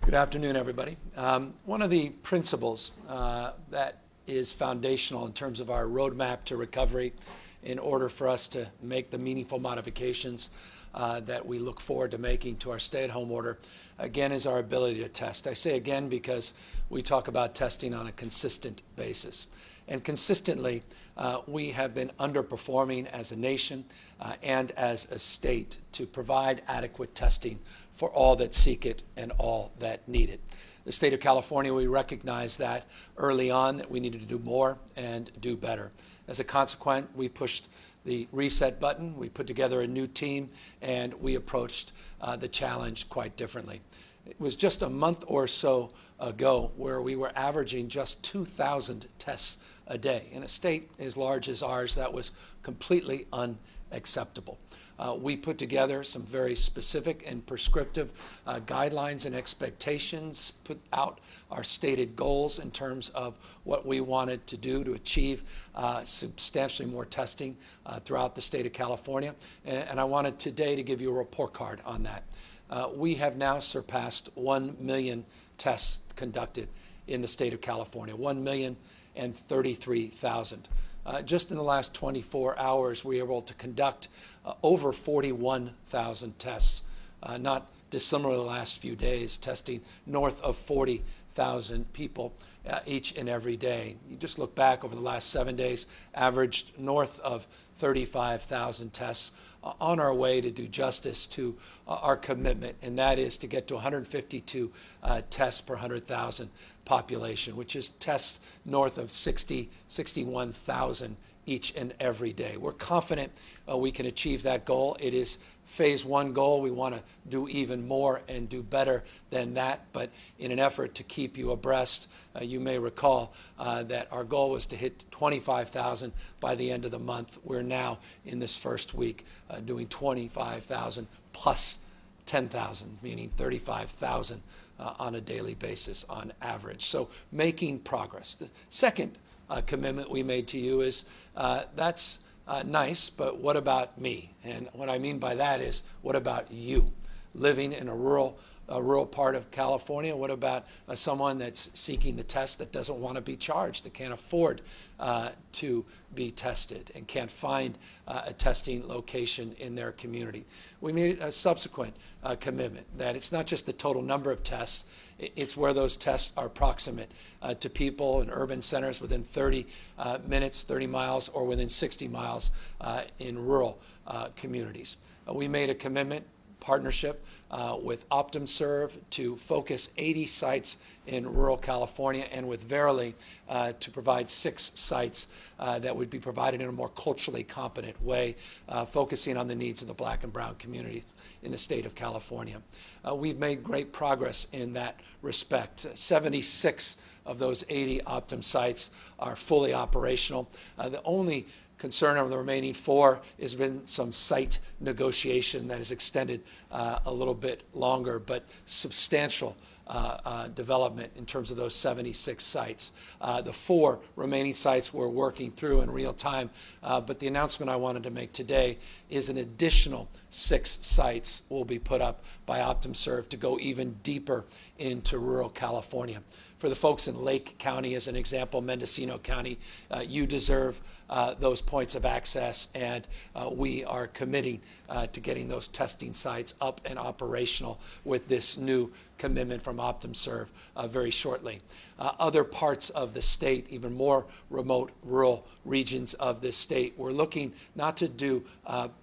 Good afternoon, everybody. One of the principles that is foundational in terms of our roadmap to recovery in order for us to make the meaningful modifications that we look forward to making to our stay-at-home order, again, is our ability to test. I say again because we talk about testing on a consistent basis. And consistently, we have been underperforming as a nation and as a state to provide adequate testing for all that seek it and all that need it. The state of California, we recognized that early on that we needed to do more and do better. As a consequence, we pushed the reset button, we put together a new team, and we approached the challenge quite differently. It was just a month or so ago where we were averaging just 2,000 tests a day. In a state as large as ours, that was completely unacceptable. We put together some very specific and prescriptive guidelines and expectations, put out our stated goals in terms of what we wanted to do to achieve substantially more testing throughout the state of California. And I wanted today to give you a report card on that. We have now surpassed 1 million tests conducted in the state of California, 1,033,000. Just in the last 24 hours, we were able to conduct over 41,000 tests, not dissimilar to the last few days, testing north of 40,000 people each and every day. You just look back over the last 7 days, averaged north of 35,000 tests, on our way to do justice to our commitment, and that is to get to 152 tests per 100,000 population, which is tests north of 61,000 each and every day. We're confident we can achieve that goal. It is phase one goal. We want to do even more and do better than that, but in an effort to keep you abreast, you may recall that our goal was to hit 25,000 by the end of the month. We're now in this first week doing 25,000 plus 10,000, meaning 35,000 on a daily basis on average. So making progress. The second commitment we made to you is that's nice, but what about me? And what I mean by that is, what about you? Living in a rural part of California, what about someone that's seeking the test that doesn't want to be charged, that can't afford to be tested and can't find a testing location in their community? We made a subsequent commitment that it's not just the total number of tests, it's where those tests are proximate to people in urban centers within 30 minutes, 30 miles, or within 60 miles in rural communities. We made a commitment, partnership with OptumServe to focus 80 sites in rural California, and with Verily to provide 6 sites that would be provided in a more culturally competent way, focusing on the needs of the Black and brown community in the state of California. We've made great progress in that respect. 76 of those 80 Optum sites are fully operational. The only concern over the remaining 4 has been some site negotiation that has extended a little bit longer, but substantial development in terms of those 76 sites. The 4 remaining sites we're working through in real time, but the announcement I wanted to make today is an additional 6 sites will be put up by OptumServe to go even deeper into rural California. For the folks in Lake County, as an example, Mendocino County, you deserve those points of access, and we are committing to getting those testing sites up and operational with this new commitment from OptumServe very shortly. Other parts of the state, even more remote rural regions of this state, we're looking not to do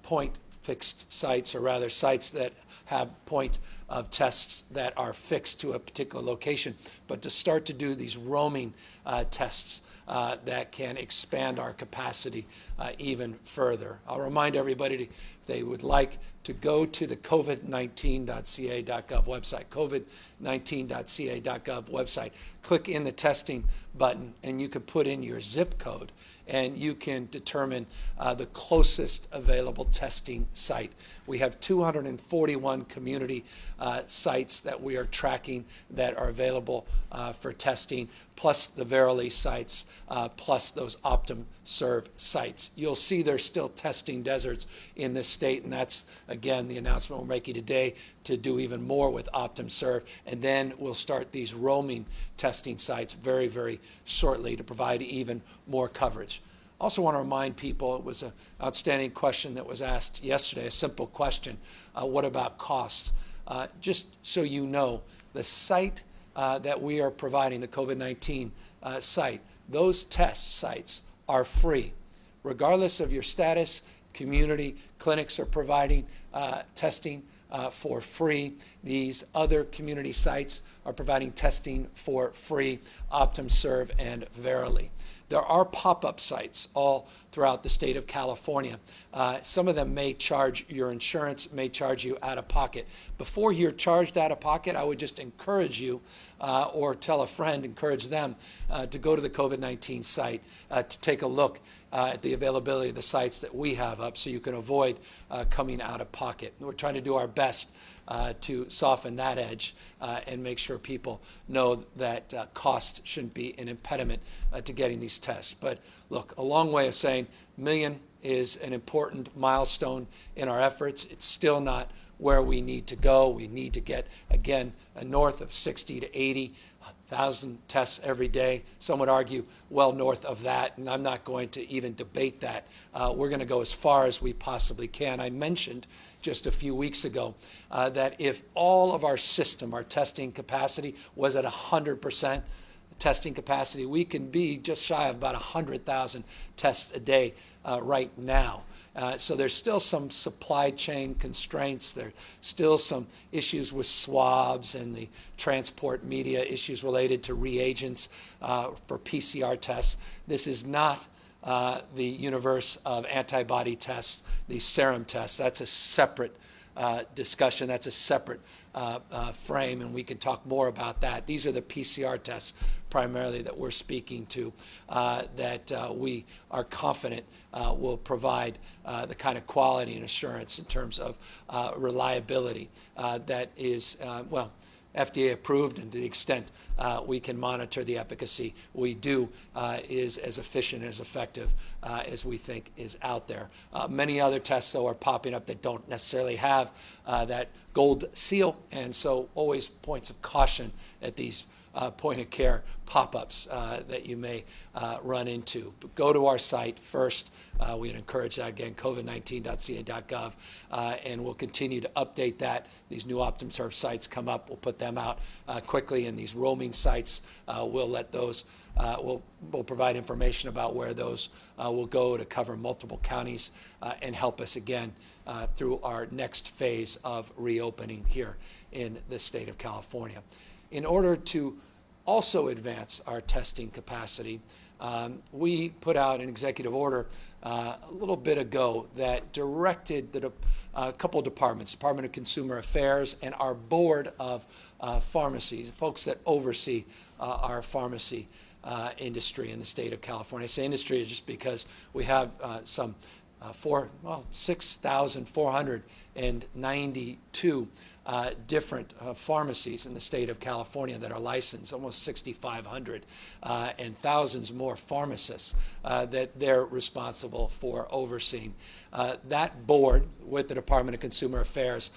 point fixed sites, or rather sites that have point of tests that are fixed to a particular location, but to start to do these roaming tests that can expand our capacity even further. I'll remind everybody, if they would like, to go to the covid19.ca.gov website, covid19.ca.gov website. Click in the testing button, and you can put in your zip code, and you can determine the closest available testing site. We have 241 community sites that we are tracking that are available for testing, plus the Verily sites, plus those OptumServe sites. You'll see there's still testing deserts in this state, and that's, again, the announcement we're making today to do even more with OptumServe, and then we'll start these roaming testing sites very, very shortly to provide even more coverage. Also want to remind people, it was an outstanding question that was asked yesterday, a simple question, what about costs? Just so you know, the site that we are providing, the COVID-19 site, those test sites are free. Regardless of your status, community clinics are providing testing for free. These other community sites are providing testing for free, OptumServe and Verily. There are pop-up sites all throughout the state of California. Some of them may charge your insurance, may charge you out of pocket. Before you're charged out of pocket, I would just encourage you, or tell a friend, encourage them to go to the COVID-19 site to take a look at the availability of the sites that we have up so you can avoid coming out of pocket. We're trying to do our best to soften that edge and make sure people know that cost shouldn't be an impediment to getting these tests. But look, a long way of saying million is an important milestone in our efforts. It's still not where we need to go. We need to get, again, north of 60 to 80,000 tests every day. Some would argue well north of that, and I'm not going to even debate that. We're going to go as far as we possibly can. I mentioned just a few weeks ago that if all of our system, our testing capacity, was at 100% testing capacity, we can be just shy of about 100,000 tests a day right now. So there's still some supply chain constraints. There's still some issues with swabs and the transport media, issues related to reagents for PCR tests. This is not the universe of antibody tests, the serum tests. That's a separate discussion. That's a separate frame, and we can talk more about that. These are the PCR tests primarily that we're speaking to that we are confident will provide the kind of quality and assurance in terms of reliability that is, well, FDA approved, and to the extent we can monitor the efficacy we do is as efficient and as effective as we think is out there. Many other tests, though, are popping up that don't necessarily have that gold seal, and so always points of caution at these point-of-care pop-ups that you may run into. But go to our site first. We'd encourage that, again, covid19.ca.gov, and we'll continue to update that. These new OptumServe sites come up. We'll put them out quickly, and these roaming sites, we'll let those, we'll provide information about where those will go to cover multiple counties and help us, again, through our next phase of reopening here in the state of California. In order to also advance our testing capacity, we put out an executive order a little bit ago that directed a couple of departments, Department of Consumer Affairs and our board of pharmacies, folks that oversee our pharmacy industry in the state of California. I say industry just because we have some 6,492 different pharmacies in the state of California that are licensed, almost 6,500, and thousands more pharmacists that they're responsible for overseeing. That board with the Department of Consumer Affairs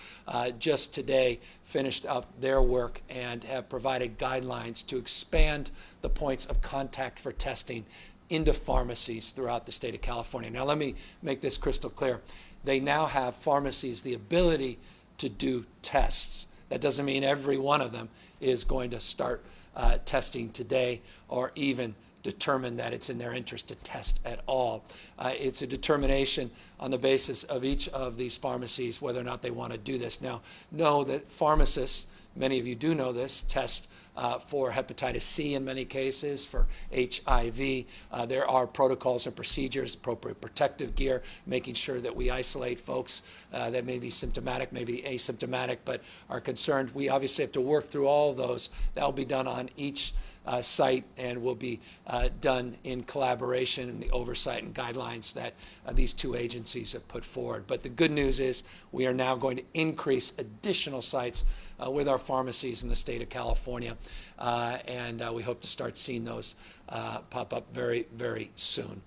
just today finished up their work and have provided guidelines to expand the points of contact for testing into pharmacies throughout the state of California. Now, let me make this crystal clear. They now have pharmacies the ability to do tests. That doesn't mean every one of them is going to start testing today or even determine that it's in their interest to test at all. It's a determination on the basis of each of these pharmacies whether or not they want to do this. Now, know that pharmacists, many of you do know this, test for hepatitis C in many cases, for HIV. There are protocols and procedures, appropriate protective gear, making sure that we isolate folks that may be symptomatic, maybe asymptomatic, but are concerned. We obviously have to work through all of those. That will be done on each site and will be done in collaboration and the oversight and guidelines that these two agencies have put forward. But the good news is we are now going to increase additional sites with our pharmacies in the state of California, and we hope to start seeing those pop up very, very soon.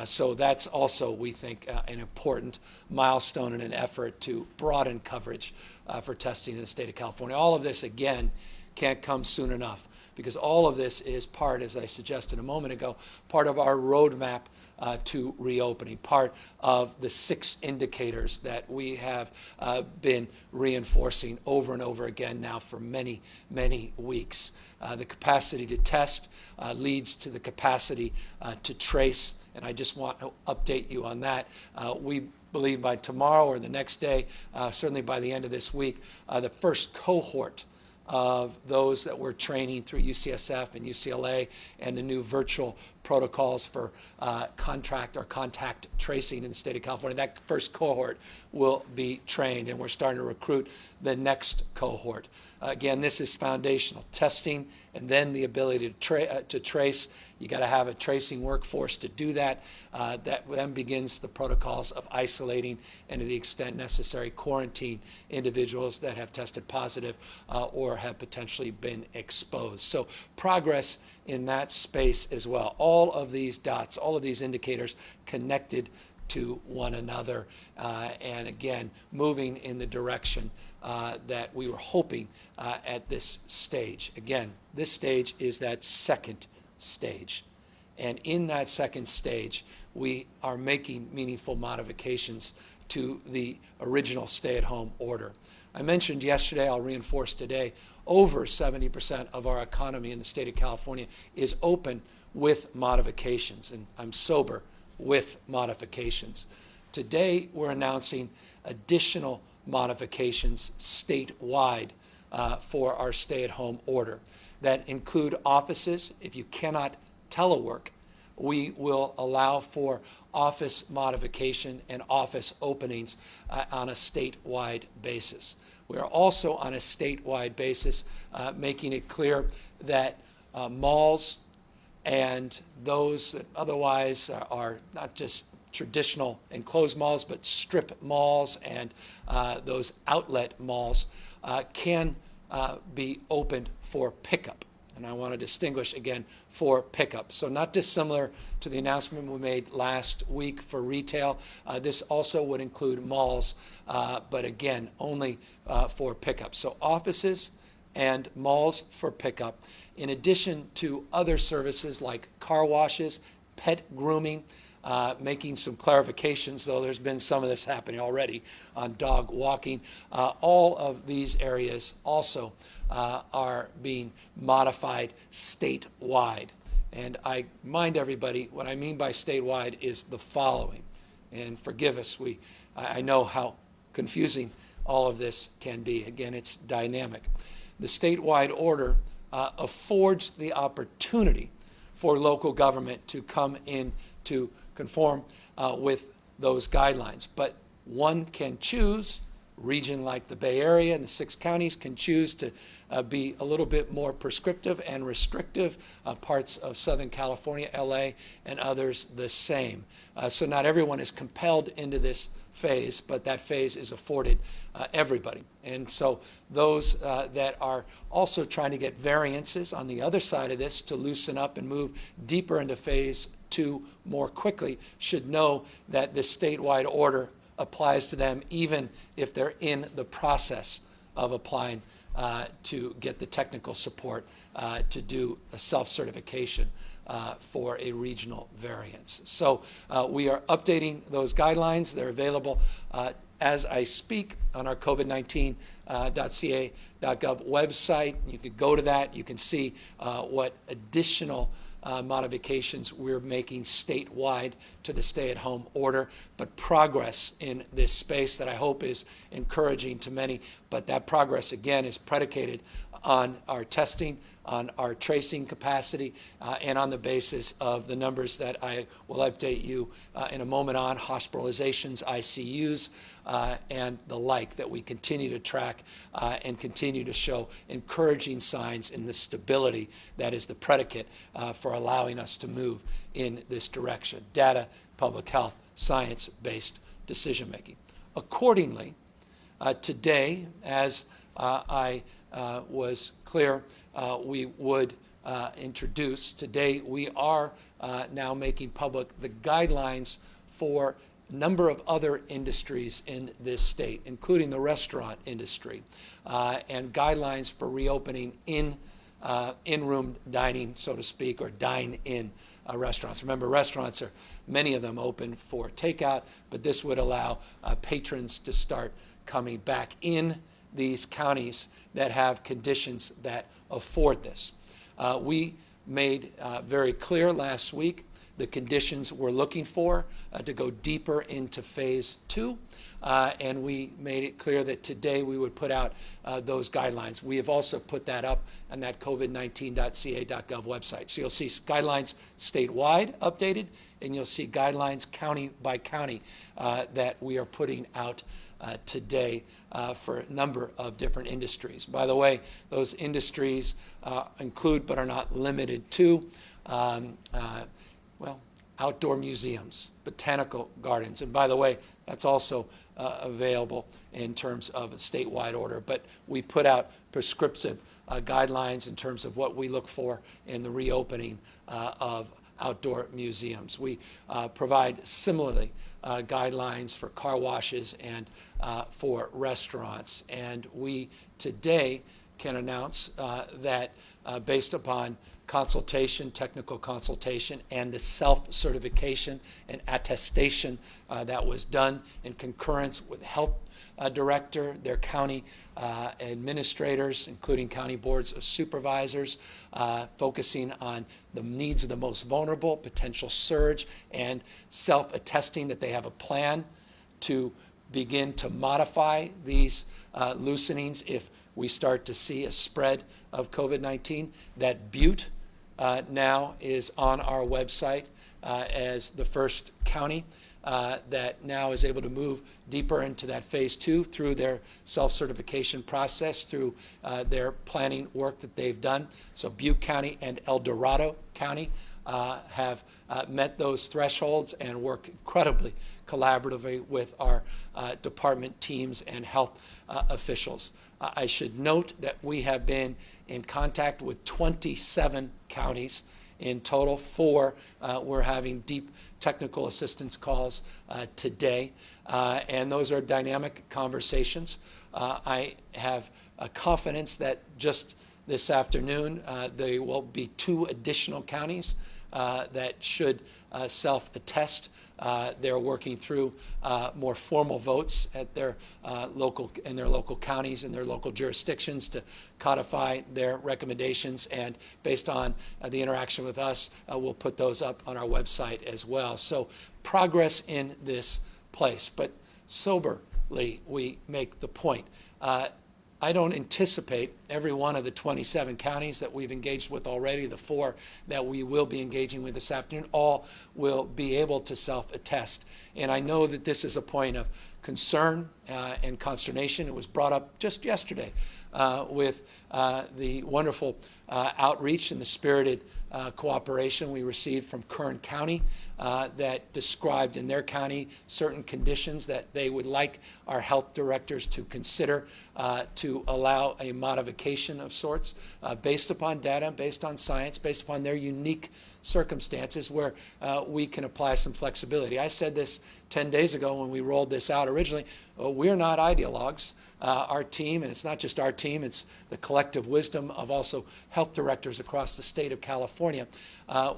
So that's also, we think, an important milestone in an effort to broaden coverage for testing in the state of California. All of this, again, can't come soon enough, because all of this is part, as I suggested a moment ago, part of our roadmap to reopening, part of the 6 indicators that we have been reinforcing over and over again now for many, many weeks. The capacity to test leads to the capacity to trace, and I just want to update you on that. We believe by tomorrow or the next day, certainly by the end of this week, the first cohort of those that we're training through UCSF and UCLA and the new virtual protocols for contact tracing in the state of California. That first cohort will be trained, and we're starting to recruit the next cohort. Again, this is foundational testing, and then the ability to trace. You got to have a tracing workforce to do that. That then begins the protocols of isolating and, to the extent necessary, quarantine individuals that have tested positive or have potentially been exposed. So progress in that space as well. All of these dots, all of these indicators connected to one another, and again, moving in the direction that we were hoping at this stage. Again, this stage is that second stage. And in that second stage, we are making meaningful modifications to the original stay-at-home order. I mentioned yesterday, I'll reinforce today, over 70% of our economy in the state of California is open with modifications, and I'm sober with modifications. Today, we're announcing additional modifications statewide for our stay-at-home order that include offices. If you cannot telework, we will allow for office modification and office openings on a statewide basis. We are also on a statewide basis making it clear that malls and those that otherwise are not just traditional enclosed malls, but strip malls and those outlet malls can be opened for pickup. And I want to distinguish again for pickup. So not dissimilar to the announcement we made last week for retail. This also would include malls, but again, only for pickup. So offices and malls for pickup, in addition to other services like car washes, pet grooming, making some clarifications, though there's been some of this happening already on dog walking. All of these areas also are being modified statewide. And I remind everybody, what I mean by statewide is the following. And forgive us, I know how confusing all of this can be. Again, it's dynamic. The statewide order affords the opportunity for local government to come in to conform with those guidelines. But one can choose, region like the Bay Area and the 6 counties can choose to be a little bit more prescriptive and restrictive, parts of Southern California, LA, and others the same. So not everyone is compelled into this phase, but that phase is afforded everybody. And so those that are also trying to get variances on the other side of this to loosen up and move deeper into phase 2 more quickly should know that this statewide order applies to them even if they're in the process of applying to get the technical support to do a self-certification for a regional variance. So we are updating those guidelines. They're available as I speak on our covid19.ca.gov website. You can go to that. You can see what additional modifications we're making statewide to the stay-at-home order, but progress in this space that I hope is encouraging to many. But that progress, again, is predicated on our testing, on our tracing capacity, and on the basis of the numbers that I will update you in a moment on, hospitalizations, ICUs, and the like, that we continue to track and continue to show encouraging signs in the stability that is the predicate for allowing us to move in this direction. Data, public health, science-based decision-making. Accordingly, today, as I was clear we would introduce. Today, we are now making public the guidelines for a number of other industries in this state, including the restaurant industry, and guidelines for reopening in-room dining, so to speak, or dine-in restaurants. Remember, restaurants are, many of them, open for takeout, but this would allow patrons to start coming back in these counties that have conditions that afford this. We made very clear last week the conditions we're looking for to go deeper into phase 2, and we made it clear that today we would put out those guidelines. We have also put that up on that covid19.ca.gov website. So you'll see guidelines statewide updated, and you'll see guidelines county by county that we are putting out today for a number of different industries. By the way, those industries include but are not limited to well, outdoor museums, botanical gardens, and by the way, that's also available in terms of a statewide order. But we put out prescriptive guidelines in terms of what we look for in the reopening of outdoor museums. We provide similarly guidelines for car washes and for restaurants. And we today can announce that based upon consultation, technical consultation, and the self-certification and attestation that was done in concurrence with the health director, their county administrators, including county boards of supervisors, focusing on the needs of the most vulnerable, potential surge, and self-attesting that they have a plan to begin to modify these loosenings if we start to see a spread of COVID-19. That Butte now is on our website as the first county that now is able to move deeper into that phase 2 through their self-certification process, through their planning work that they've done. So Butte County and El Dorado County have met those thresholds and work incredibly collaboratively with our department teams and health officials. I should note that we have been in contact with 27 counties in total. 4 we're having deep technical assistance calls today, and those are dynamic conversations. I have confidence that just this afternoon there will be 2 additional counties that should self-attest. They're working through more formal votes at their local counties and their local jurisdictions to codify their recommendations, and based on the interaction with us, we'll put those up on our website as well. So progress in this place, but soberly we make the point. I don't anticipate every one of the 27 counties that we've engaged with already, the 4 that we will be engaging with this afternoon, all will be able to self-attest. And I know that this is a point of concern and consternation. It was brought up just yesterday with the wonderful outreach and the spirited cooperation we received from Kern County that described in their county certain conditions that they would like our health directors to consider to allow a modification of sorts based upon data, based on science, based upon their unique circumstances where we can apply some flexibility. I said this 10 days ago when we rolled this out originally. We're not ideologues. Our team, and it's not just our team, it's the collective wisdom of also health directors across the state of California.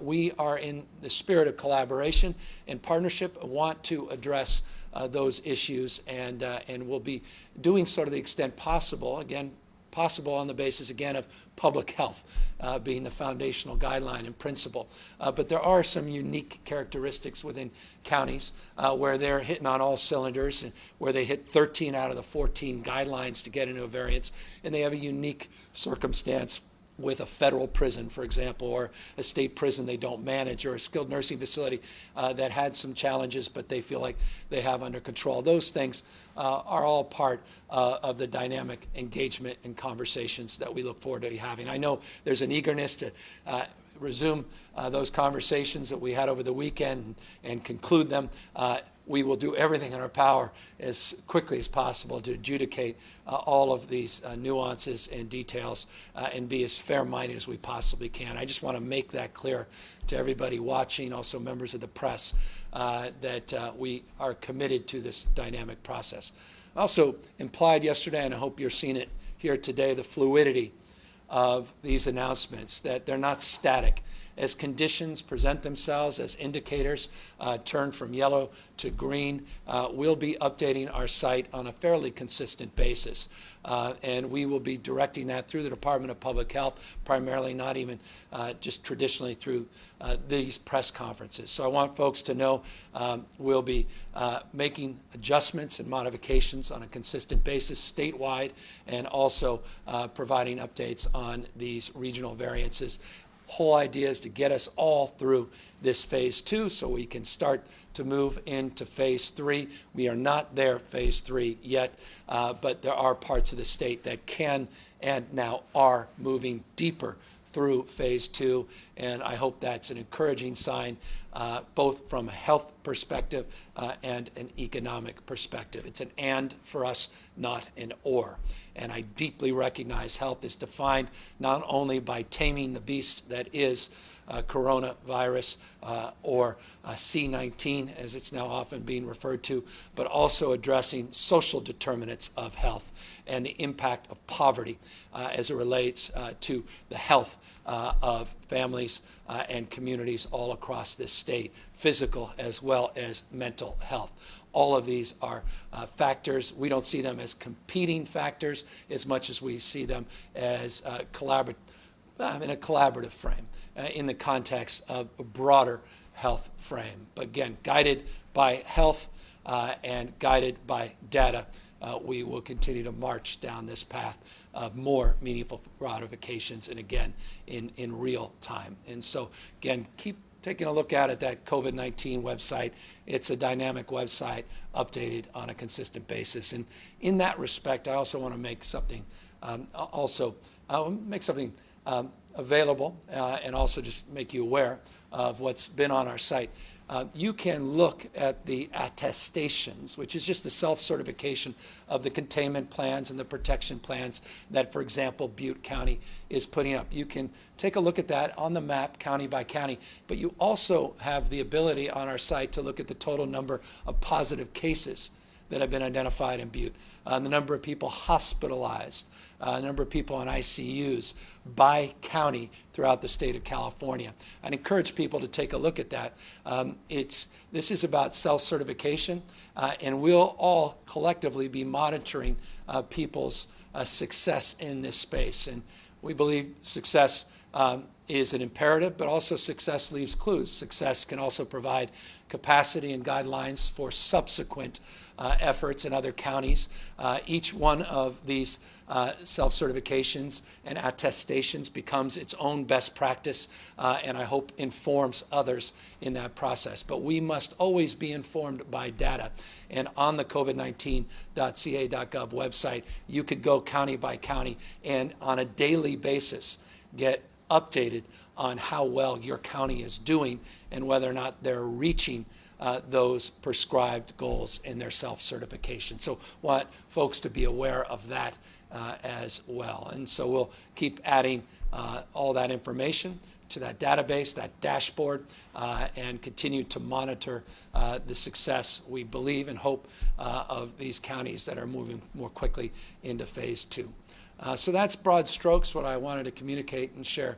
We are in the spirit of collaboration and partnership, want to address those issues, and we'll be doing so to the extent possible, again, possible on the basis, again, of public health being the foundational guideline and principle. But there are some unique characteristics within counties where they're hitting on all cylinders, and where they hit 13 out of the 14 guidelines to get into a variance, and they have a unique circumstance with a federal prison, for example, or a state prison they don't manage, or a skilled nursing facility that had some challenges but they feel like they have under control. Those things are all part of the dynamic engagement and conversations that we look forward to having. I know there's an eagerness to resume those conversations that we had over the weekend and conclude them. we will do everything in our power as quickly as possible to adjudicate all of these nuances and details and be as fair-minded as we possibly can. I just want to make that clear to everybody watching, also members of the press, that we are committed to this dynamic process. Also implied yesterday, and I hope you're seeing it here today, the fluidity of these announcements, that they're not static. As conditions present themselves, as indicators turn from yellow to green, we'll be updating our site on a fairly consistent basis. And we will be directing that through the Department of Public Health, primarily, not even just traditionally through these press conferences. So I want folks to know we'll be making adjustments and modifications on a consistent basis statewide, and also providing updates on these regional variances. Whole idea is to get us all through this phase 2 so we can start to move into phase 3. We are not there, phase 3, yet, but there are parts of the state that can and now are moving deeper through phase 2, and I hope that's an encouraging sign, both from a health perspective and an economic perspective. It's an and for us, not an or. And I deeply recognize health is defined not only by taming the beast that is coronavirus or C-19, as it's now often being referred to, but also addressing social determinants of health and the impact of poverty as it relates to the health of families and communities all across this state, physical as well as mental health. All of these are factors. We don't see them as competing factors as much as we see them as in a collaborative frame in the context of a broader health frame. But again, guided by health and guided by data, we will continue to march down this path of more meaningful ratifications, and again, in real time. And so, again, keep taking a look at that COVID-19 website. It's a dynamic website updated on a consistent basis. And in that respect, I also want to make something available and also just make you aware of what's been on our site. You can look at the attestations, which is just the self-certification of the containment plans and the protection plans that, for example, Butte County is putting up. You can take a look at that on the map, county by county, but you also have the ability on our site to look at the total number of positive cases that have been identified in Butte, the number of people hospitalized, number of people in ICUs by county throughout the state of California. I'd encourage people to take a look at that. This is about self-certification, and we'll all collectively be monitoring people's success in this space. And we believe success is an imperative, but also success leaves clues. Success can also provide capacity and guidelines for subsequent efforts in other counties. Each one of these self-certifications and attestations becomes its own best practice, and I hope informs others in that process. But we must always be informed by data. And on the covid19.ca.gov website, you could go county by county and on a daily basis get updated on how well your county is doing and whether or not they're reaching those prescribed goals in their self-certification. So want folks to be aware of that as well. And so we'll keep adding all that information to that database, that dashboard, and continue to monitor the success, we believe and hope, of these counties that are moving more quickly into phase 2. So that's broad strokes what I wanted to communicate and share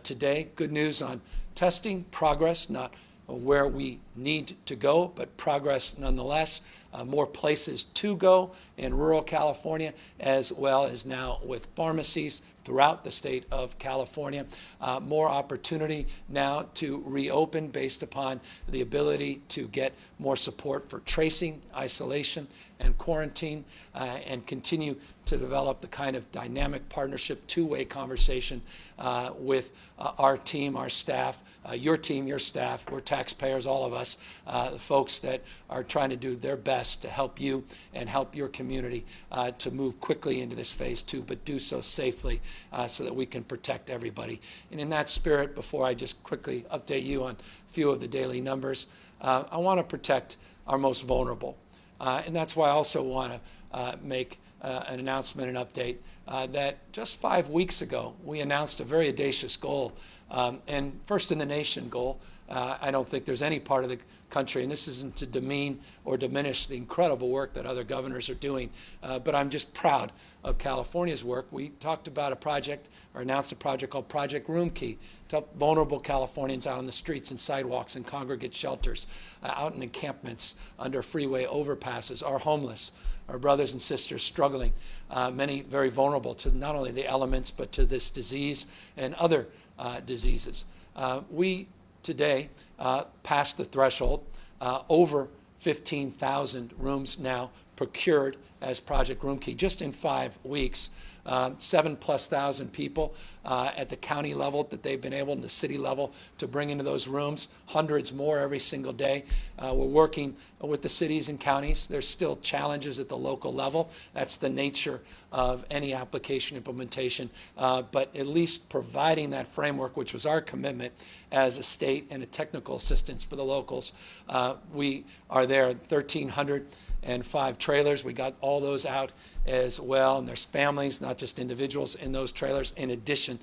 today. Good news on testing, progress, not where we need to go, but progress nonetheless. More places to go in rural California, as well as now with pharmacies throughout the state of California. More opportunity now to reopen based upon the ability to get more support for tracing, isolation, and quarantine, and continue to develop the kind of dynamic partnership, two-way conversation with our team, our staff, your team, your staff. We're taxpayers, all of us, the folks that are trying to do their best to help you and help your community to move quickly into this phase 2, but do so safely so that we can protect everybody. And in that spirit, before I just quickly update you on a few of the daily numbers, I want to protect our most vulnerable. And that's why I also want to make an announcement and update that just 5 weeks ago, we announced a very audacious goal, and first in the nation goal. I don't think there's any part of the country, and this isn't to demean or diminish the incredible work that other governors are doing, but I'm just proud of California's work. We talked about a project, or announced a project called Project Room Key, to help vulnerable Californians out on the streets and sidewalks and congregate shelters, out in encampments, under freeway overpasses, our homeless, our brothers and sisters struggling, many very vulnerable to not only the elements, but to this disease and other diseases. We today passed the threshold, over 15,000 rooms now procured as Project Room Key, just in 5 weeks. 7,000+ people at the county level that they've been able, in the city level, to bring into those rooms, hundreds more every single day. We're working with the cities and counties. There's still challenges at the local level. That's the nature of any application implementation, but at least providing that framework, which was our commitment as a state, and a technical assistance for the locals. We are there, 1,305 trailers. We got all those out as well, and there's families, not just individuals, in those trailers, in addition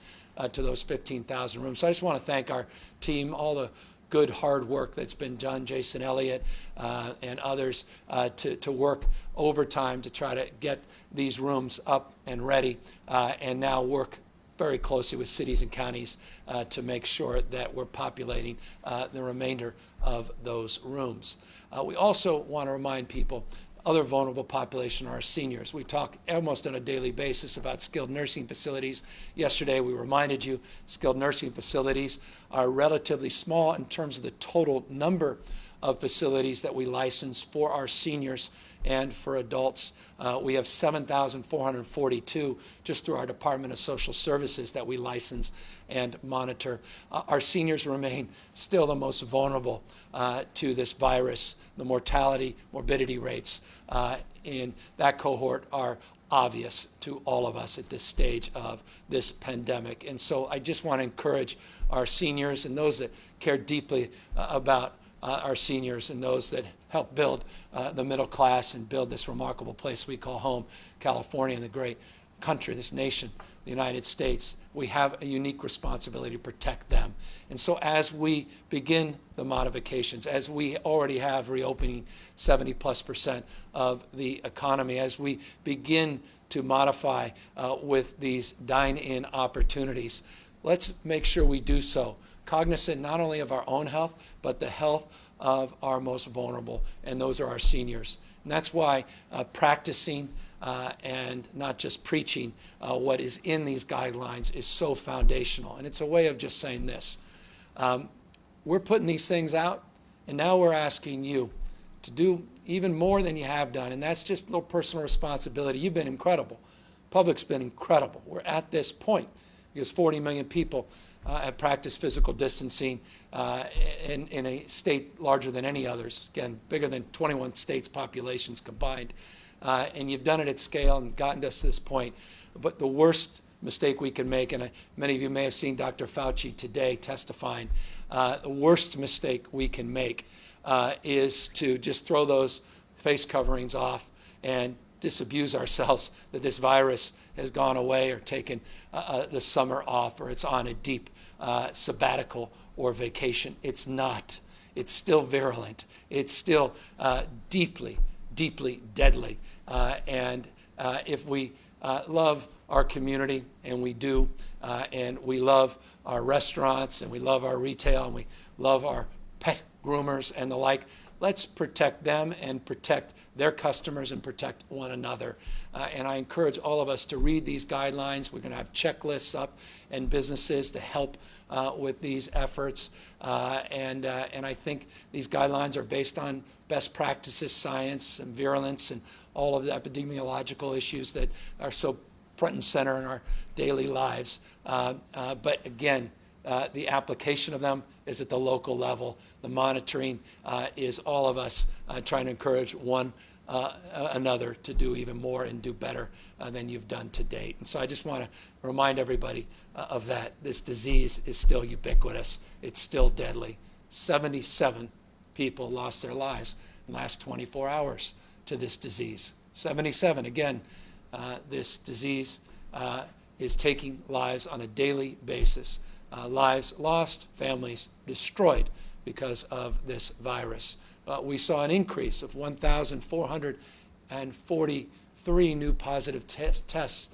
to those 15,000 rooms. So I just want to thank our team, all the good hard work that's been done, Jason Elliott and others, to work overtime to try to get these rooms up and ready, and now work very closely with cities and counties to make sure that we're populating the remainder of those rooms. We also want to remind people, other vulnerable population are our seniors. We talk almost on a daily basis about skilled nursing facilities. Yesterday we reminded you skilled nursing facilities are relatively small in terms of the total number of facilities that we license for our seniors and for adults. We have 7,442 just through our Department of Social Services that we license and monitor. Our seniors remain still the most vulnerable to this virus. The mortality, morbidity rates in that cohort are obvious to all of us at this stage of this pandemic. And so I just want to encourage our seniors and those that care deeply about our seniors and those that help build the middle class and build this remarkable place we call home, California, and the great country, this nation, the United States. We have a unique responsibility to protect them. And so as we begin the modifications, as we already have reopening 70+% of the economy, as we begin to modify with these dine-in opportunities, let's make sure we do so cognizant not only of our own health, but the health of our most vulnerable, and those are our seniors. And that's why practicing and not just preaching what is in these guidelines is so foundational. And it's a way of just saying this. We're putting these things out, and now we're asking you to do even more than you have done, and that's just a little personal responsibility. You've been incredible. Public's been incredible. We're at this point because 40 million people have practiced physical distancing in a state larger than any others, again, bigger than 21 states' populations combined. And you've done it at scale and gotten us to this point. But the worst mistake we can make, and many of you may have seen Dr. Fauci today testifying, the worst mistake we can make is to just throw those face coverings off and disabuse ourselves that this virus has gone away or taken the summer off or it's on a deep sabbatical or vacation. It's not. It's still virulent. It's still deeply, deeply deadly. And if we love our community, and we do, and we love our restaurants, and we love our retail, and we love our pet groomers, and the like. Let's protect them and protect their customers and protect one another. And I encourage all of us to read these guidelines. We're going to have checklists up in businesses to help with these efforts. And I think these guidelines are based on best practices, science, and virulence, and all of the epidemiological issues that are so front and center in our daily lives. But again, the application of them is at the local level. The monitoring is all of us trying to encourage one another to do even more and do better than you've done to date. And so I just want to remind everybody of that. This disease is still ubiquitous. It's still deadly. 77 people lost their lives in the last 24 hours to this disease. 77. Again, this disease is taking lives on a daily basis. Lives lost, families destroyed because of this virus. We saw an increase of 1,443 new positive tests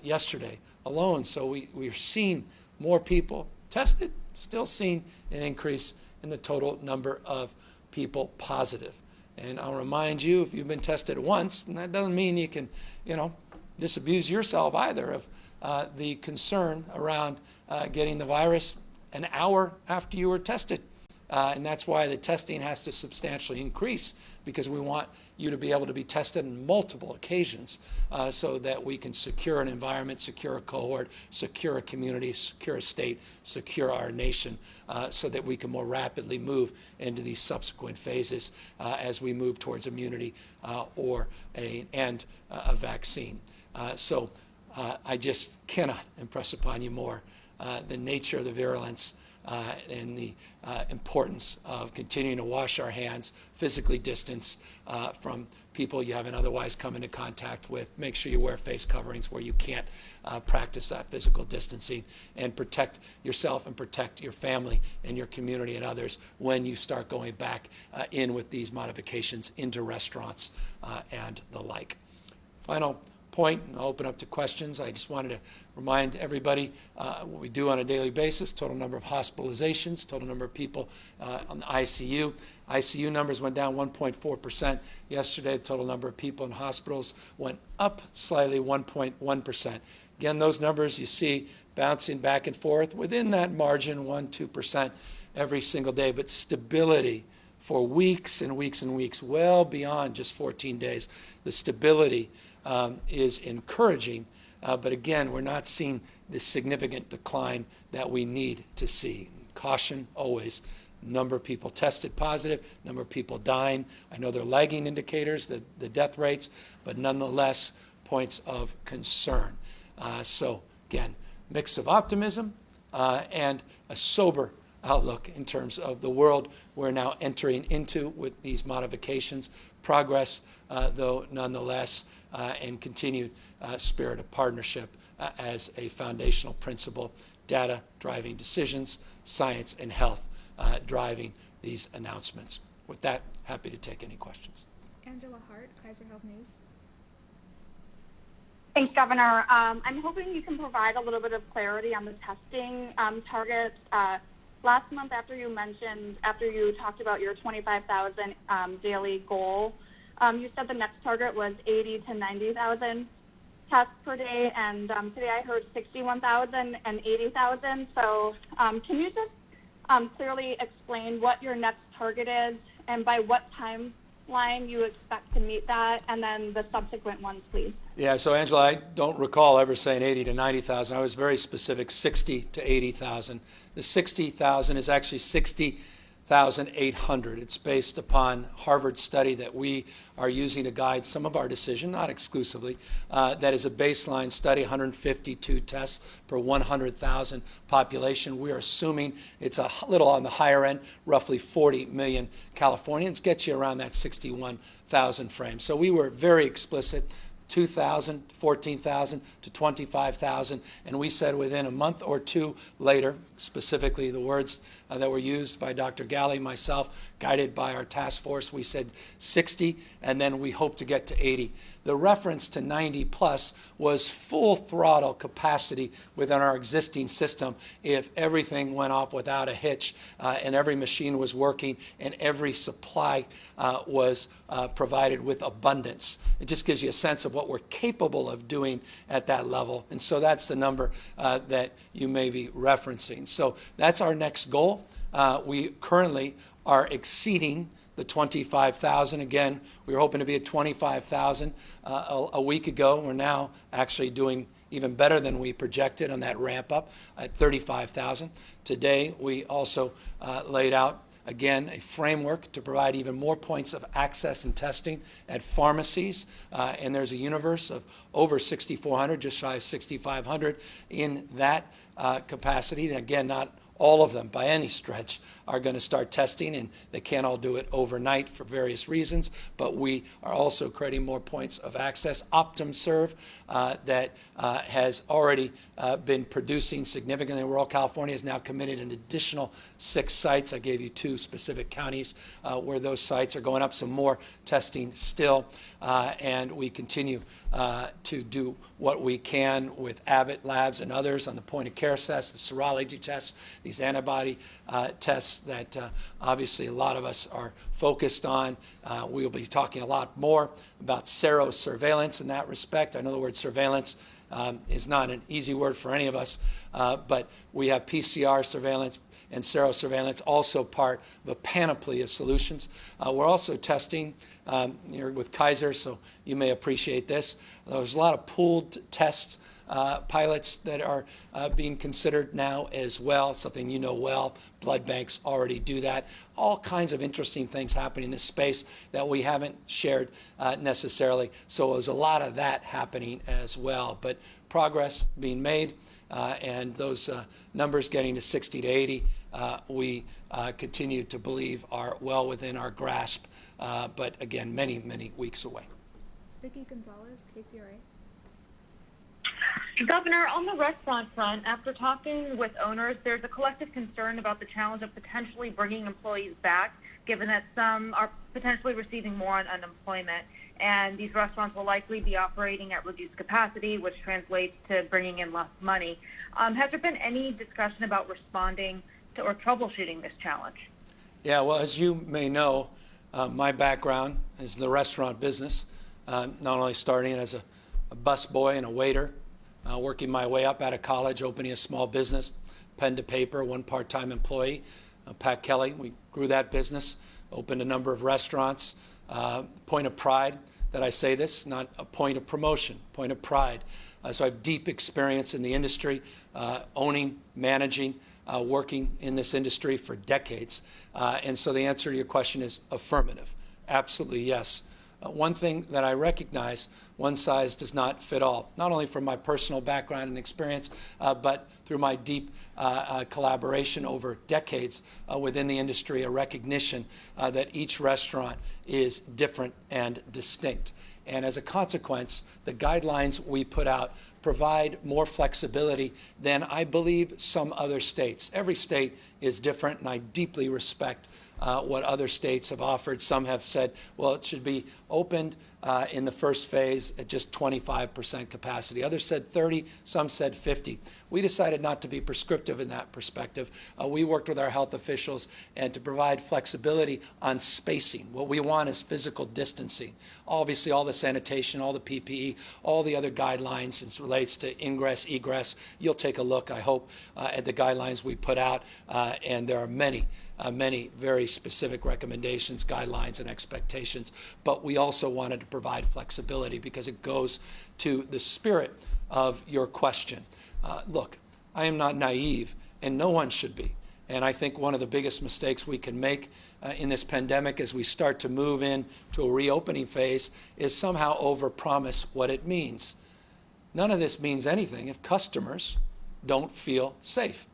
yesterday alone. So we're seeing more people tested, still seeing an increase in the total number of people positive. And I'll remind you, if you've been tested once, and that doesn't mean you can, disabuse yourself either of the concern around getting the virus an hour after you were tested. And that's why the testing has to substantially increase, because we want you to be able to be tested on multiple occasions so that we can secure an environment, secure a cohort, secure a community, secure a state, secure our nation, so that we can more rapidly move into these subsequent phases as we move towards immunity or a vaccine. So I just cannot impress upon you more the nature of the virulence and the importance of continuing to wash our hands, physically distance from people you haven't otherwise come into contact with. Make sure you wear face coverings where you can't practice that physical distancing, and protect yourself and protect your family and your community and others when you start going back in with these modifications into restaurants and the like. Final point, and I'll open up to questions. I just wanted to remind everybody what we do on a daily basis: total number of hospitalizations, total number of people on the ICU. ICU numbers went down 1.4% yesterday. The total number of people in hospitals went up slightly, 1.1%. Again, those numbers you see bouncing back and forth within that margin, 1-2% every single day, but stability for weeks and weeks and weeks, well beyond just 14 days. The stability is encouraging, but again, we're not seeing the significant decline that we need to see. Caution always. Number of people tested positive, number of people dying. I know they're lagging indicators, the death rates, but nonetheless, points of concern. So again, mix of optimism and a sober outlook in terms of the world we're now entering into with these modifications. Progress, though, nonetheless, and continued spirit of partnership as a foundational principle. Data driving decisions, science and health driving these announcements. With that, happy to take any questions. Angela Hart, Kaiser Health News. Thanks, Governor. I'm hoping you can provide a little bit of clarity on the testing targets. Last month, after you talked about your 25,000 daily goal, you said the next target was 80 to 90,000 tests per day, and today I heard 61,000 and 80,000. So can you just clearly explain what your next target is and by what timeline you expect to meet that, and then the subsequent ones, please? Yeah, so Angela, I don't recall ever saying 80 to 90,000. I was very specific, 60 to 80,000. The 60,000 is actually 60,800. It's based upon Harvard study that we are using to guide some of our decision, not exclusively. That is a baseline study, 152 tests per 100,000 population. We're assuming it's a little on the higher end, roughly 40 million Californians, gets you around that 61,000 frame. So we were very explicit. 2,000, 14,000 to 25,000, and we said within a month or two later, specifically the words that were used by Dr. Galley, myself, guided by our task force. We said 60, and then we hope to get to 80. The reference to 90 plus was full throttle capacity within our existing system if everything went off without a hitch and every machine was working and every supply was provided with abundance. It just gives you a sense of what we're capable of doing at that level. And so that's the number that you may be referencing. So that's our next goal. We currently are exceeding the 25,000. Again, we were hoping to be at 25,000 a week ago. We're now actually doing even better than we projected on that ramp up at 35,000. Today, we also laid out, again, a framework to provide even more points of access and testing at pharmacies. And there's a universe of over 6,400, just shy of 6,500 in that capacity. Again, not all of them by any stretch are going to start testing, and they can't all do it overnight for various reasons, but we are also creating more points of access. OptumServe that has already been producing significantly. Rural California has now committed an additional 6 sites. I gave you 2 specific counties where those sites are going up, some more testing still, and we continue to do what we can with Abbott Labs and others on the point of care tests, the serology tests, these antibody tests that obviously a lot of us are focused on. We'll be talking a lot more about serosurveillance in that respect. I know the word surveillance is not an easy word for any of us, but we have PCR surveillance and serosurveillance also part of a panoply of solutions. We're also testing, you're with Kaiser, so you may appreciate this. There's a lot of pooled tests, pilots that are being considered now as well, something you know well. Blood banks already do that. All kinds of interesting things happening in this space that we haven't shared necessarily. So there's a lot of that happening as well. But progress being made, and those numbers getting to 60 to 80, we continue to believe are well within our grasp, but again, many, many weeks away. Vicki Gonzalez, KCRA. Governor, on the restaurant front, after talking with owners, there's a collective concern about the challenge of potentially bringing employees back, given that some are potentially receiving more on unemployment, and these restaurants will likely be operating at reduced capacity, which translates to bringing in less money. Has there been any discussion about responding to or troubleshooting this challenge? Yeah, well, as you may know, my background is the restaurant business, not only starting as a busboy and a waiter, working my way up out of college, opening a small business, pen to paper, 1 part-time employee. Pat Kelly, we grew that business, opened a number of restaurants. Point of pride that I say this, not a point of promotion, point of pride. So I have deep experience in the industry, owning, managing, working in this industry for decades. And so the answer to your question is affirmative. Absolutely yes. One thing that I recognize, one size does not fit all, not only from my personal background and experience, but through my deep collaboration over decades within the industry, a recognition that each restaurant is different and distinct. And as a consequence, the guidelines we put out provide more flexibility than I believe some other states. Every state is different, and I deeply respect what other states have offered. Some have said, well, it should be opened in the first phase at just 25% capacity. Others said 30, some said 50. We decided not to be prescriptive in that perspective. We worked with our health officials and to provide flexibility on spacing. What we want is physical distancing. Obviously, all the sanitation, all the PPE, all the other guidelines as it relates to ingress, egress. You'll take a look, I hope, at the guidelines we put out, and there are many very specific recommendations, guidelines, and expectations. But we also wanted to provide flexibility because it goes to the spirit of your question. Look, I am not naive, and no one should be. And I think one of the biggest mistakes we can make in this pandemic as we start to move into a reopening phase is somehow overpromise what it means. None of this means anything if customers don't feel safe.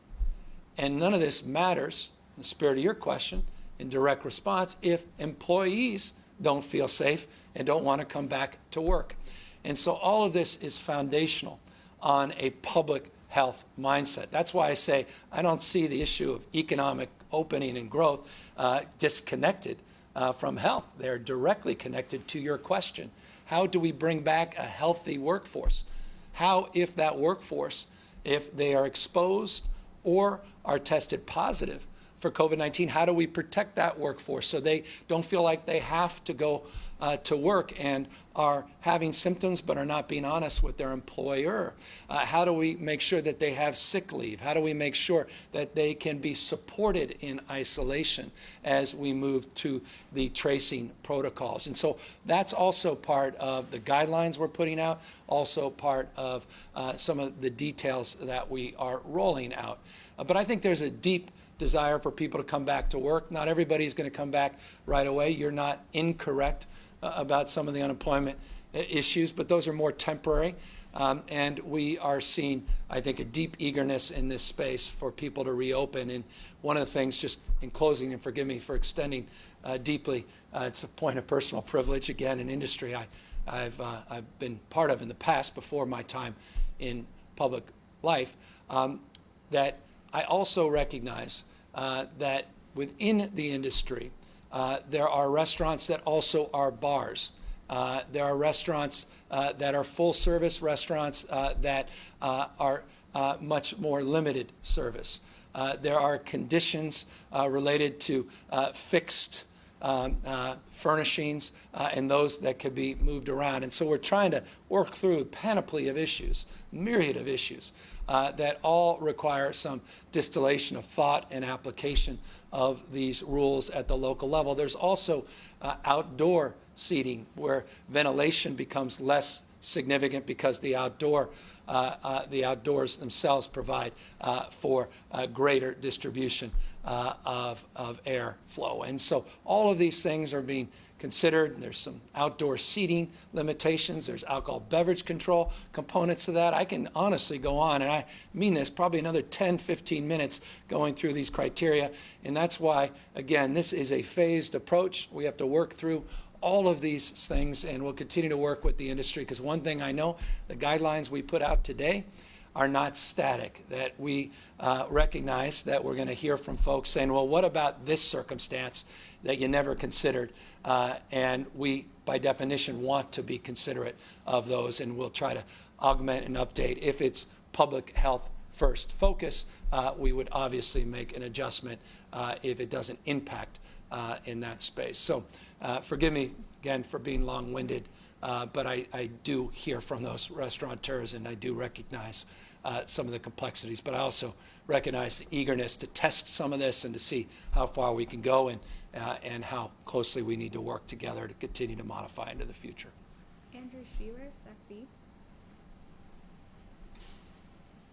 And none of this matters, in the spirit of your question, in direct response, if employees don't feel safe and don't want to come back to work. And so all of this is foundational on a public health mindset. That's why I say I don't see the issue of economic opening and growth disconnected from health. They're directly connected to your question. How do we bring back a healthy workforce? How, if that workforce, if they are exposed or are tested positive for COVID-19, how do we protect that workforce so they don't feel like they have to go to work and are having symptoms but are not being honest with their employer? How do we make sure that they have sick leave? How do we make sure that they can be supported in isolation as we move to the tracing protocols? And so that's also part of the guidelines we're putting out, also part of some of the details that we are rolling out. But I think there's a deep desire for people to come back to work. Not everybody's going to come back right away. You're not incorrect about some of the unemployment issues, but those are more temporary. And we are seeing, I think, a deep eagerness in this space for people to reopen. And one of the things, just in closing, and forgive me for extending deeply, it's a point of personal privilege, again, in industry I've been part of in the past before my time in public life, that I also recognize that within the industry, there are restaurants that also are bars. There are restaurants that are full-service restaurants that are much more limited service. There are conditions related to fixed furnishings and those that could be moved around. And so we're trying to work through a panoply of issues, myriad of issues that all require some distillation of thought and application of these rules at the local level. There's also outdoor seating where ventilation becomes less significant because the outdoors themselves provide for greater distribution of air flow. And so all of these things are being considered. There's some outdoor seating limitations. There's alcohol beverage control components to that. I can honestly go on, and I mean this, probably another 10, 15 minutes going through these criteria. And that's why, again, this is a phased approach. We have to work through all of these things, and we'll continue to work with the industry, because one thing I know, the guidelines we put out today are not static, that we recognize that we're going to hear from folks saying, well, what about this circumstance that you never considered? And we, by definition, want to be considerate of those, and we'll try to augment and update. If it's public health first focus, we would obviously make an adjustment if it doesn't impact in that space. So forgive me, again, for being long-winded, but I do hear from those restaurateurs, and I do recognize some of the complexities. But I also recognize the eagerness to test some of this and to see how far we can go and how closely we need to work together to continue to modify into the future. Andrew Shearer, Sec B.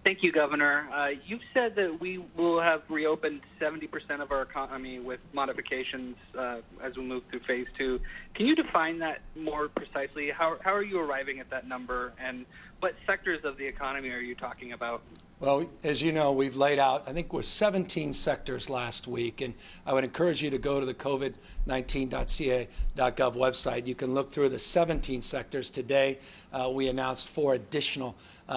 Thank you, Governor. You've said that we will have reopened 70% of our economy with modifications as we move through phase 2. Can you define that more precisely? How are you arriving at that number, and what sectors of the economy are you talking about? Well, as you know, we've laid out, I think it was 17 sectors last week, and I would encourage you to go to the covid19.ca.gov website. You can look through the 17 sectors. Today, we announced 4 additional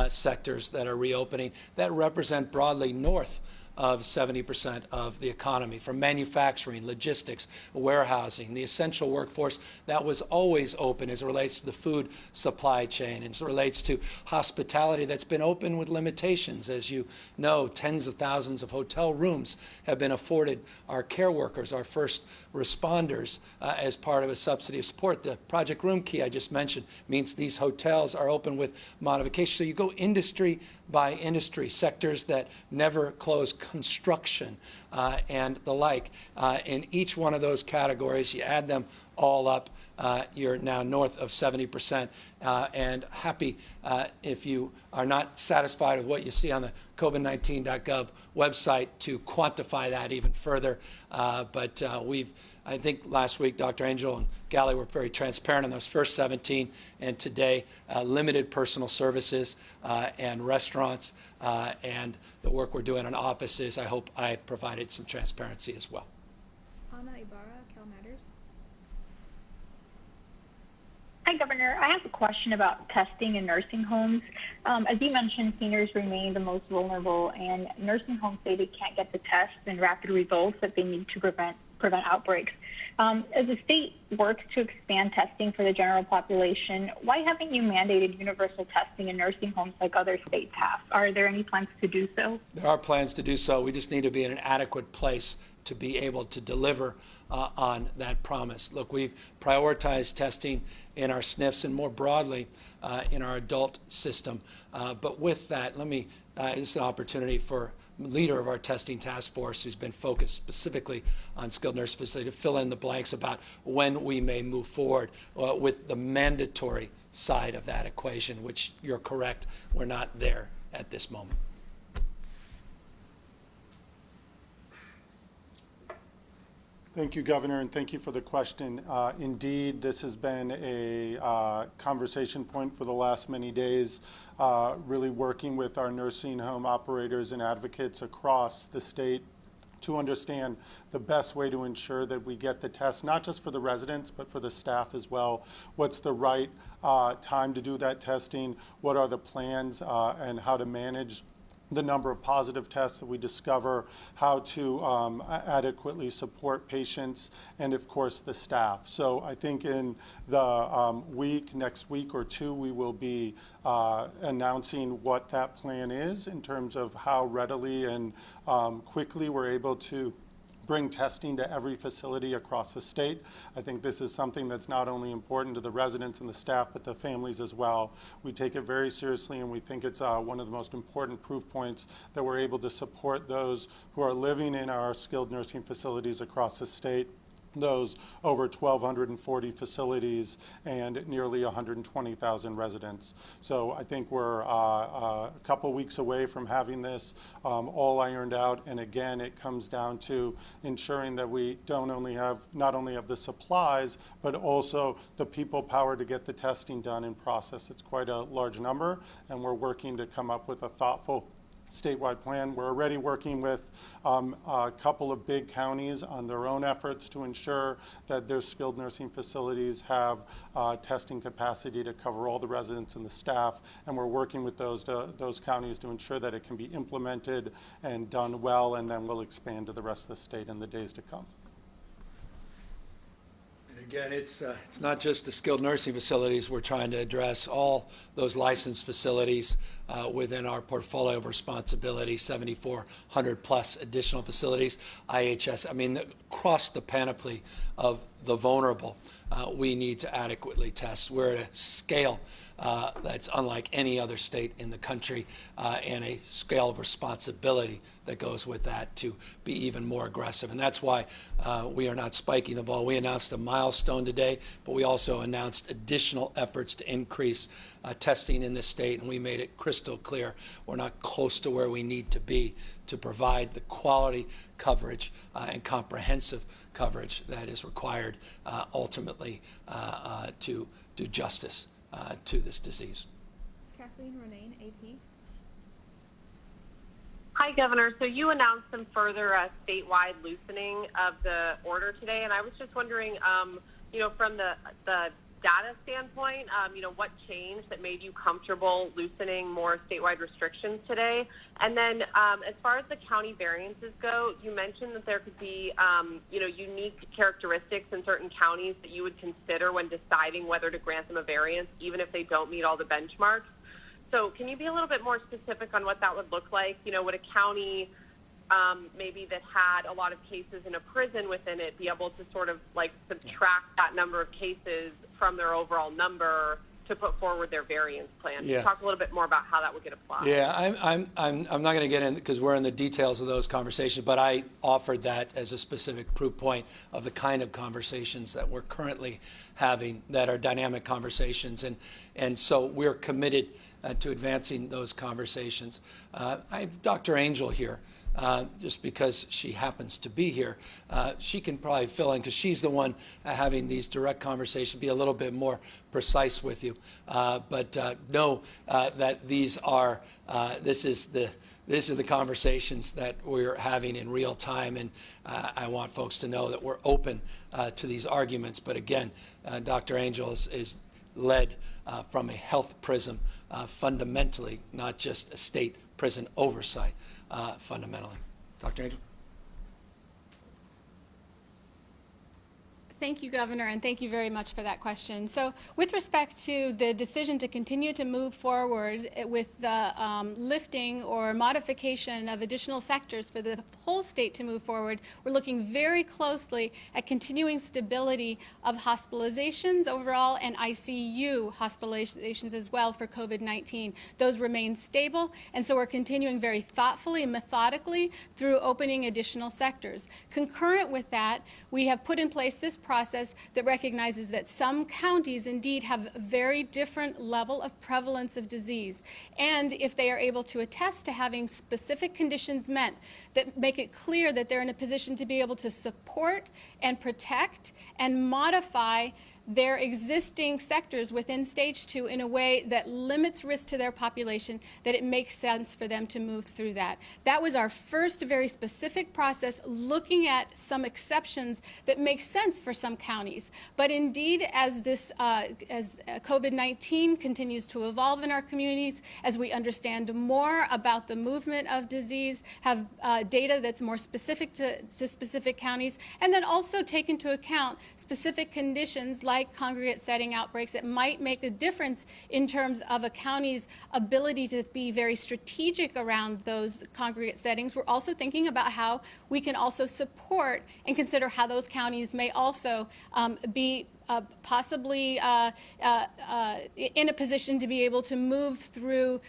sectors that are reopening that represent broadly north of 70% of the economy, from manufacturing, logistics, warehousing, the essential workforce that was always open as it relates to the food supply chain, and as it relates to hospitality that's been open with limitations. As you know, tens of thousands of hotel rooms have been afforded our care workers, our first responders, as part of a subsidy of support. The Project Room Key I just mentioned means these hotels are open with modification. So you go industry by industry, sectors that never close, construction and the like. In each one of those categories, you add them all up, you're now north of 70%, and happy if you are not satisfied with what you see on the covid19.gov website to quantify that even further. But I think last week Dr. Angel and Gally were very transparent on those first 17, and today limited personal services and restaurants and the work we're doing on offices. I hope I provided some transparency as well. Ana Ibarra, Cal Matters. Hi, Governor. I have a question about testing in nursing homes. As you mentioned, seniors remain the most vulnerable, and nursing homes say they can't get the tests and rapid results that they need to prevent outbreaks. As the state works to expand testing for the general population, why haven't you mandated universal testing in nursing homes like other states have? Are there any plans to do so? There are plans to do so. We just need to be in an adequate place to be able to deliver on that promise. Look, we've prioritized testing in our SNFs and more broadly in our adult system. But with that, this is an opportunity for the leader of our testing task force, who's been focused specifically on skilled nurse facility, to fill in the blanks about when we may move forward with the mandatory side of that equation, which you're correct, we're not there at this moment. Thank you, Governor, and thank you for the question. Indeed, this has been a conversation point for the last many days, really working with our nursing home operators and advocates across the state to understand the best way to ensure that we get the test, not just for the residents, but for the staff as well. What's the right time to do that testing? What are the plans and how to manage the number of positive tests that we discover, how to adequately support patients, and of course the staff. So I think in the next week or two, we will be announcing what that plan is in terms of how readily and quickly we're able to bring testing to every facility across the state. I think this is something that's not only important to the residents and the staff, but the families as well. We take it very seriously, and we think it's one of the most important proof points that we're able to support those who are living in our skilled nursing facilities across the state, those over 1,240 facilities and nearly 120,000 residents. So I think we're a couple weeks away from having this all ironed out. And again, it comes down to ensuring that we not only have the supplies, but also the people power to get the testing done in process. It's quite a large number, and we're working to come up with a thoughtful statewide plan. We're already working with a couple of big counties on their own efforts to ensure that their skilled nursing facilities have testing capacity to cover all the residents and the staff, and we're working with those counties to ensure that it can be implemented and done well, and then we'll expand to the rest of the state in the days to come. Again, it's not just the skilled nursing facilities. We're trying to address all those licensed facilities within our portfolio of responsibility, 7,400 plus additional facilities, IHS. I mean, across the panoply of the vulnerable, we need to adequately test. We're at a scale that's unlike any other state in the country, and a scale of responsibility that goes with that to be even more aggressive. And that's why we are not spiking the ball. We announced a milestone today, but we also announced additional efforts to increase testing in this state, and we made it crystal clear we're not close to where we need to be to provide the quality coverage and comprehensive coverage that is required ultimately to do justice to this disease. Kathleen Ronayne, AP. Hi, Governor. So you announced some further statewide loosening of the order today, and I was just wondering, from the data standpoint, what changed that made you comfortable loosening more statewide restrictions today? And then as far as the county variances go, you mentioned that there could be, unique characteristics in certain counties that you would consider when deciding whether to grant them a variance, even if they don't meet all the benchmarks. So can you be a little bit more specific on what that would look like? Would a county maybe that had a lot of cases in a prison within it be able to sort of like subtract that number of cases from their overall number to put forward their variance plan? Yeah. Talk a little bit more about how that would get applied. Yeah, I'm not going to get in because we're in the details of those conversations, but I offered that as a specific proof point of the kind of conversations that we're currently having that are dynamic conversations, and so we're committed to advancing those conversations. I have Dr. Angel here. Just because she happens to be here, she can probably fill in because she's the one having these direct conversations, be a little bit more precise with you. But know that these are the conversations that we're having in real time, and I want folks to know that we're open to these arguments. But again, Dr. Angel is led from a health prism fundamentally, not just a state prison oversight fundamentally. Dr. Angel? Thank you, Governor, and thank you very much for that question. So with respect to the decision to continue to move forward with the lifting or modification of additional sectors for the whole state to move forward, we're looking very closely at continuing stability of hospitalizations overall and ICU hospitalizations as well for COVID-19. Those remain stable, and so we're continuing very thoughtfully and methodically through opening additional sectors. Concurrent with that, we have put in place this process that recognizes that some counties indeed have a very different level of prevalence of disease. And if they are able to attest to having specific conditions met that make it clear that they're in a position to be able to support and protect and modify their existing sectors within stage 2 in a way that limits risk to their population, that it makes sense for them to move through that. That was our first very specific process, looking at some exceptions that make sense for some counties. But indeed, as COVID-19 continues to evolve in our communities, as we understand more about the movement of disease, have data that's more specific to specific counties, and then also take into account specific conditions like congregate setting outbreaks that might make a difference in terms of a county's ability to be very strategic around those congregate settings. We're also thinking about how we can also support and consider how those counties may also be possibly in a position to be able to move through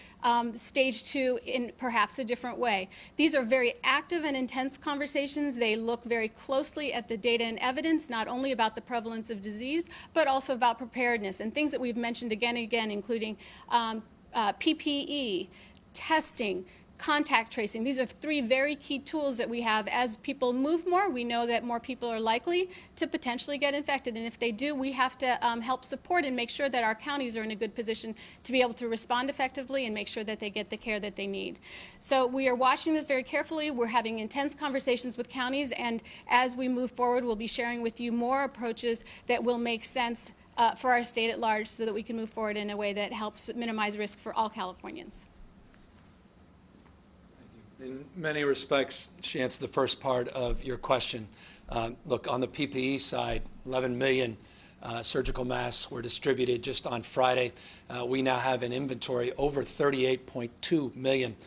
stage 2 in perhaps a different way. These are very active and intense conversations. They look very closely at the data and evidence, not only about the prevalence of disease, but also about preparedness and things that we've mentioned again and again, including PPE, testing, contact tracing. These are 3 very key tools that we have. As people move more, we know that more people are likely to potentially get infected. And if they do, we have to help support and make sure that our counties are in a good position to be able to respond effectively and make sure that they get the care that they need. So we are watching this very carefully. We're having intense conversations with counties. And as we move forward, we'll be sharing with you more approaches that will make sense for our state at large so that we can move forward in a way that helps minimize risk for all Californians. In many respects, she answered the first part of your question. Look, on the PPE side, 11 million surgical masks were distributed just on Friday. We now have an inventory over 38.2 million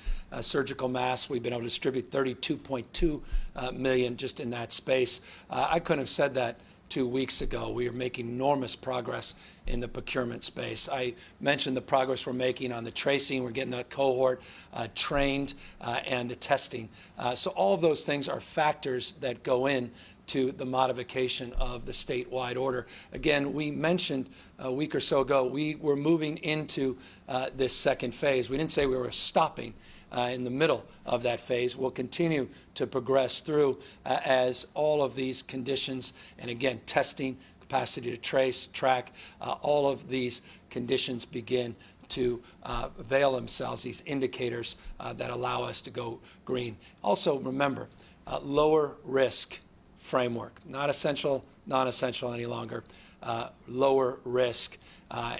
surgical masks. We've been able to distribute 32.2 million just in that space. I couldn't have said that 2 weeks ago. We are making enormous progress in the procurement space. I mentioned the progress we're making on the tracing. We're getting that cohort trained and the testing. So all of those things are factors that go in to the modification of the statewide order. Again, we mentioned a week or so ago, we were moving into this second phase. We didn't say we were stopping in the middle of that phase. We'll continue to progress through as all of these conditions, and again, testing, capacity to trace, track, all of these conditions begin to avail themselves, these indicators that allow us to go green. Also, remember, lower risk framework, not essential, non-essential any longer, lower risk.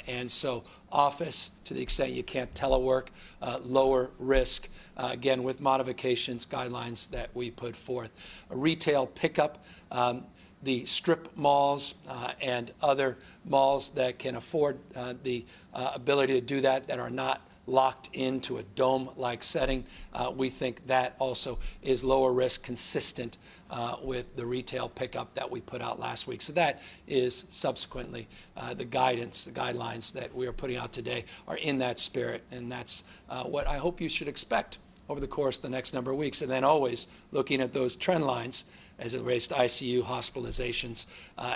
And so office, to the extent you can't telework, lower risk, again, with modifications, guidelines that we put forth. A retail pickup, the strip malls and other malls that can afford the ability to do that are not locked into a dome-like setting. We think that also is lower risk, consistent with the retail pickup that we put out last week. So that is subsequently the guidance, the guidelines that we are putting out today are in that spirit, and that's what I hope you should expect over the course of the next number of weeks, and then always looking at those trend lines as it relates to ICU hospitalizations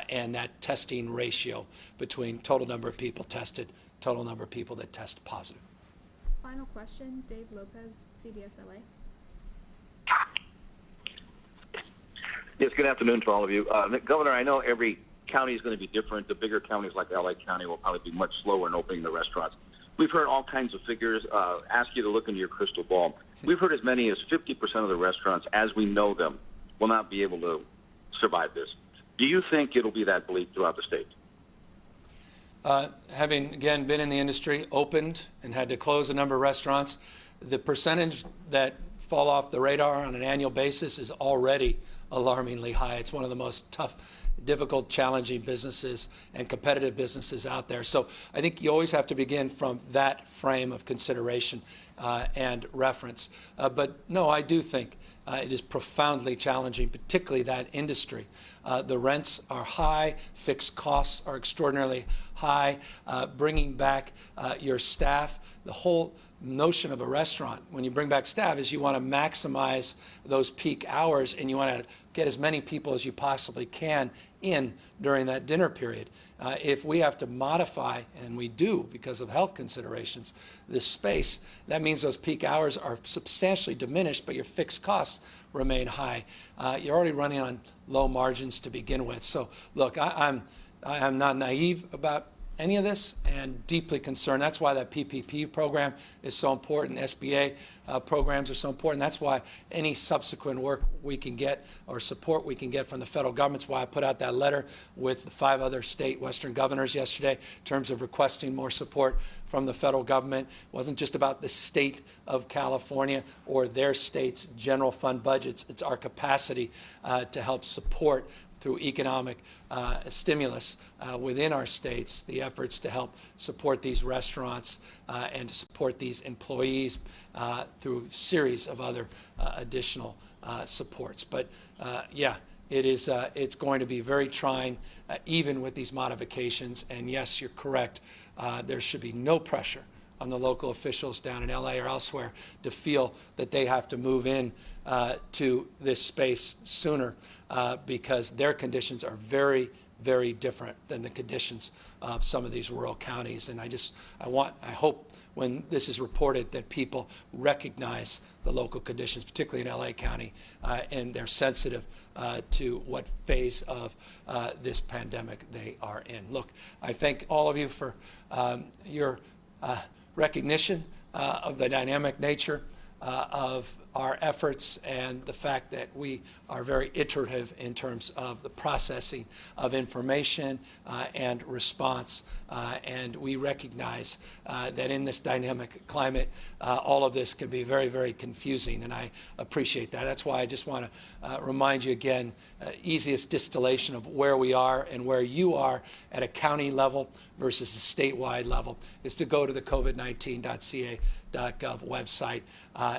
and that testing ratio between total number of people tested, total number of people that test positive. Final question, Dave Lopez, CBS-LA. Yes, good afternoon to all of you. Governor, I know every county is going to be different. The bigger counties like LA County will probably be much slower in opening the restaurants. We've heard all kinds of figures. Ask you to look into your crystal ball. We've heard as many as 50% of the restaurants, as we know them, will not be able to survive this. Do you think it'll be that bleak throughout the state? having, again, been in the industry, opened and had to close a number of restaurants, the percentage that fall off the radar on an annual basis is already alarmingly high. It's one of the most tough, difficult, challenging businesses and competitive businesses out there. So I think you always have to begin from that frame of consideration and reference. But no, I do think it is profoundly challenging, particularly that industry. The rents are high, fixed costs are extraordinarily high. Bringing back your staff, the whole notion of a restaurant, when you bring back staff, is you want to maximize those peak hours and you want to get as many people as you possibly can in during that dinner period. If we have to modify, and we do because of health considerations, this space, that means those peak hours are substantially diminished, but your fixed costs remain high. You're already running on low margins to begin with. So look, I'm not naive about any of this and deeply concerned. That's why that PPP program is so important. SBA programs are so important. That's why any subsequent work we can get or support we can get from the federal government. That's why I put out that letter with the 5 other state Western governors yesterday in terms of requesting more support from the federal government. It wasn't just about the state of California or their state's general fund budgets. It's our capacity to help support through economic stimulus within our states, the efforts to help support these restaurants and to support these employees through a series of other additional supports. But yeah, it's going to be very trying, even with these modifications. And yes, you're correct. There should be no pressure on the local officials down in LA or elsewhere to feel that they have to move in to this space sooner because their conditions are very, very different than the conditions of some of these rural counties. And I hope when this is reported that people recognize the local conditions, particularly in LA County, and they're sensitive to what phase of this pandemic they are in. Look, I thank all of you for your recognition of the dynamic nature of our efforts and the fact that we are very iterative in terms of the processing of information and response. And we recognize that in this dynamic climate, all of this can be very, very confusing, and I appreciate that. That's why I just want to remind you again, easiest distillation of where we are and where you are at a county level versus a statewide level is to go to the covid19.ca.gov website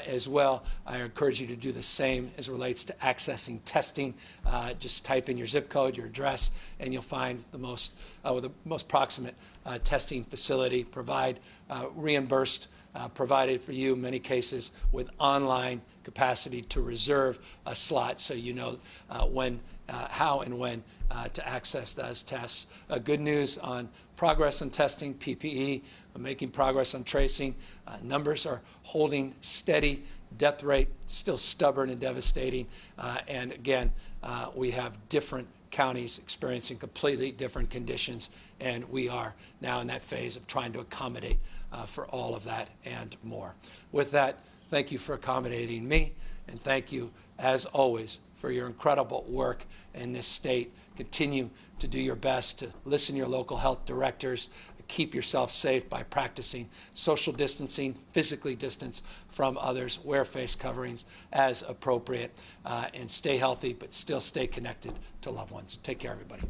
as well. I encourage you to do the same as it relates to accessing testing. Just type in your zip code, your address, and you'll find the most proximate testing facility. Provide reimbursed, provided for you in many cases with online capacity to reserve a slot so you know when, how and when to access those tests. Good news on progress on testing, PPE, making progress on tracing. Numbers are holding steady. Death rate still stubborn and devastating. And again, we have different counties experiencing completely different conditions, and we are now in that phase of trying to accommodate for all of that and more. With that, thank you for accommodating me, and thank you, as always, for your incredible work in this state. Continue to do your best to listen to your local health directors, keep yourself safe by practicing social distancing, physically distance from others, wear face coverings as appropriate, and stay healthy, but still stay connected to loved ones. Take care, everybody.